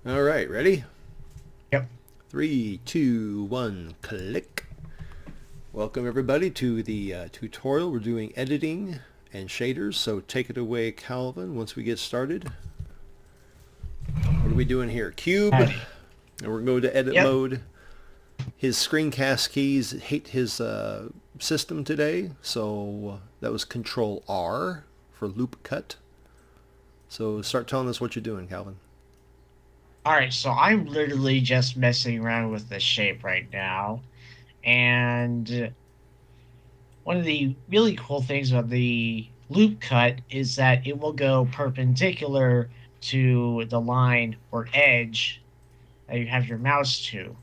All right, ready? Yep. 3, 2, 1, click. Welcome everybody to the tutorial. We're doing editing and shaders, so take it away, Calvin, once we get started. What are we doing here? Cube, and Howdy. we're going to edit Yep. mode. His screencast keys hate his system today, so that was Control R for loop cut. So start telling us what you're doing, Calvin. All right, so I'm literally just messing around with the shape right now. And one of the really cool things about the loop cut is that it will go perpendicular to the line or edge that you have your mouse to.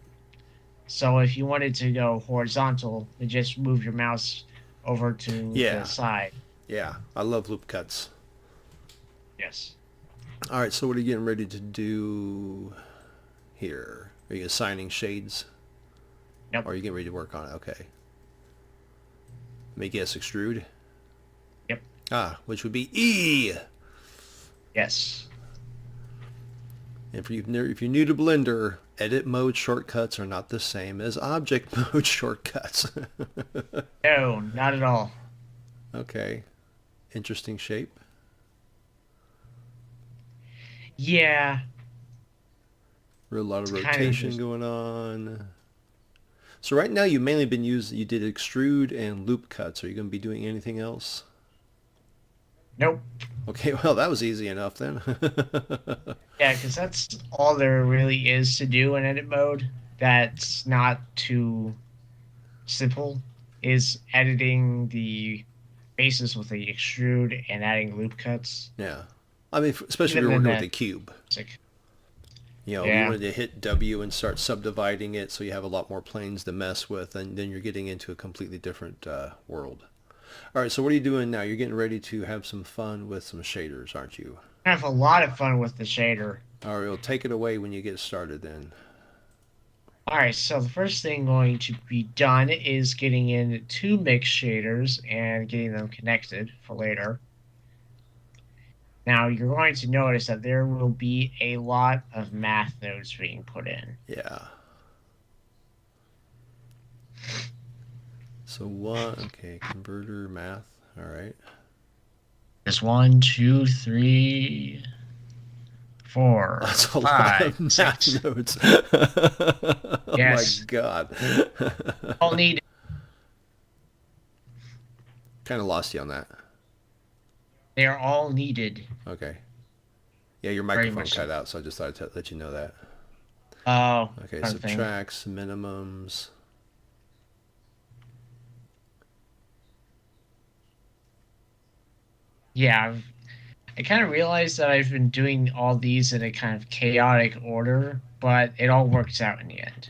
So if you wanted to go horizontal, you just move your mouse over to the Yeah, side. yeah, I love loop cuts. Yes. All right, so what are you getting ready to do here? Are you assigning shades? Yep. Or are you getting ready to work on it? Okay. Make guess extrude. Yep. Ah, which would be E. Yes. And if you're new to Blender, edit mode shortcuts are not the same as object mode shortcuts. No, not at all. Okay. Interesting shape. Yeah, A lot of it's kind of rotation just going on. So right now you mainly been using, you did extrude and loop cuts. Are you going to be doing anything else? nope. Okay, well that was easy enough then. Yeah, because that's all there really is to do in edit mode. That's not too simple. Is editing the faces with the extrude and adding loop cuts. Yeah. I mean, especially if Even you're then, working with a that cube. it's like, You know, if you yeah. wanted to hit W and start subdividing it so you have a lot more planes to mess with, and then you're getting into a completely different world. All right, so what are you doing now? You're getting ready to have some fun with some shaders, aren't you? I have a lot of fun with the shader. All right, well, take it away when you get started then. All right, so the first thing going to be done is getting in two mix shaders and getting them connected for later. Now you're going to notice that there will be a lot of math nodes being put in. Yeah. So one, okay, converter, math, all right. There's one, two, three, four, That's a lot five, of math six. nodes. Oh my Yes, God. all need. Kind of lost you on that. They are all needed. Okay. Yeah, your Very microphone much so. cut out, so I just thought I'd let you know that. Oh, Okay, fun thing. subtracts, minimums. Yeah, I kind of realized that I've been doing all these in a kind of chaotic order, but it all works out in the end.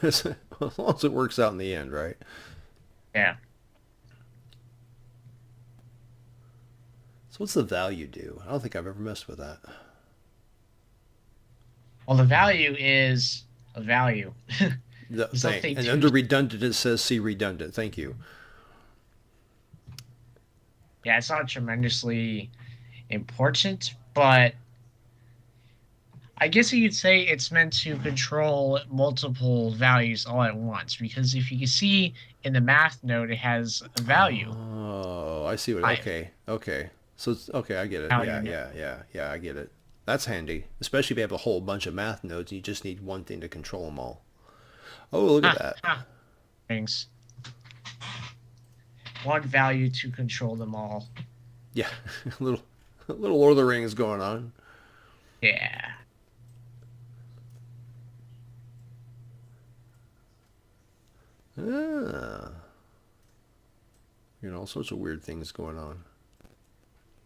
As long as it works out in the end, right? Yeah. So what's the value do? I don't think I've ever messed with that. Well, the value is a value. The There's thing. nothing And too. under redundant, it says see redundant. Thank you. Yeah, it's not tremendously important, but I guess you could say it's meant to control multiple values all at once. Because if you can see in the math node, it has a value. Oh, I see what. Five Okay, okay. So it's okay. I get it. value. Yeah. I get it. That's handy, especially if you have a whole bunch of math nodes and you just need one thing to control them all. Oh, look at Ah, that. ah, things. One value to control them all. Yeah, a little Lord of the Rings going on. Yeah. Ah, you know, all sorts of weird things going on.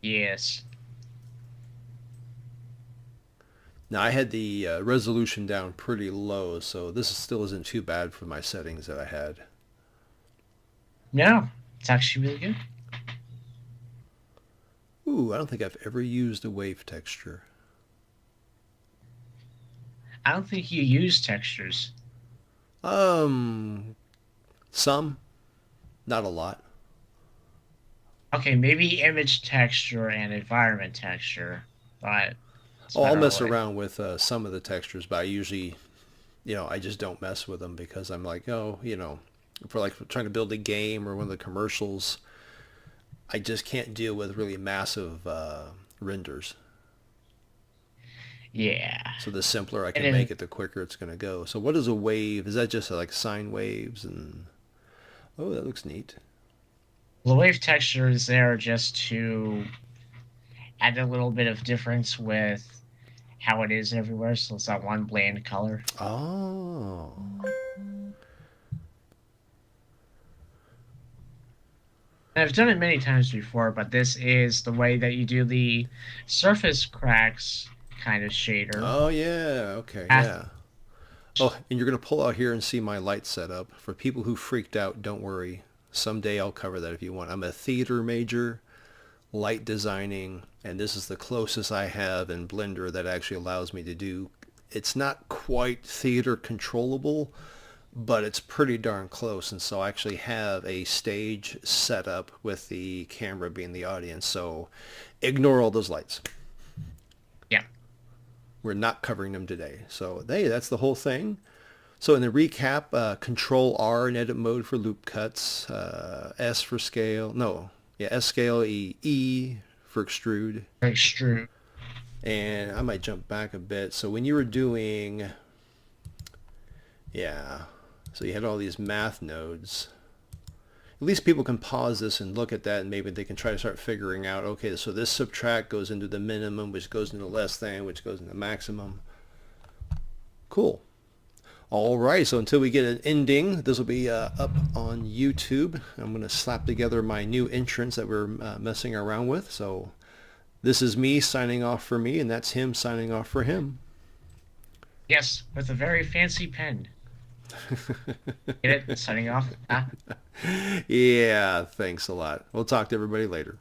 Yes. Now I had the resolution down pretty low, so this still isn't too bad for my settings that I had. No, it's actually really good. Ooh, I don't think I've ever used a wave texture. I don't think you use textures. Um, some, not a lot. Okay, maybe image texture and environment texture, but It's a Oh, I'll better mess way. around with some of the textures, but I usually, I just don't mess with them because I'm like, oh, for like trying to build a game or one of the commercials, I just can't deal with really massive renders. Yeah. So the simpler I And can make then it, the quicker it's going to go. So what is a wave? Is that just like sine waves? And oh, that looks neat. the wave texture is there just to add a little bit of difference with how it is everywhere. So it's that one bland color. Oh, And I've done it many times before, but this is the way that you do the surface cracks kind of shader. oh yeah, okay, Ah, yeah. Oh, and you're going to pull out here and see my light setup. For people who freaked out, don't worry. Someday I'll cover that if you want. I'm a theater major, light designing, and this is the closest I have in Blender that actually allows me to do. It's not quite theater controllable, but it's pretty darn close. And so I actually have a stage set up with the camera being the audience. So ignore all those lights. yeah. We're not covering them today. So hey, that's the whole thing. So in the recap, Control R in edit mode for loop cuts, S for scale, no, yeah, S scale, E for extrude, Extrude. and I might jump back a bit. So when you were doing, yeah, so you had all these math nodes. At least people can pause this and look at that, and maybe they can try to start figuring out, okay, so this subtract goes into the minimum, which goes into less than, which goes into maximum. Cool. All right, so until we get an ending, this will be up on YouTube. I'm going to slap together my new entrance that we're messing around with. So this is me signing off for me, and that's him signing off for him. Yes, with a very fancy pen. Get it? Signing off. Ah, Yeah, thanks a lot. We'll talk to everybody later.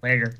later.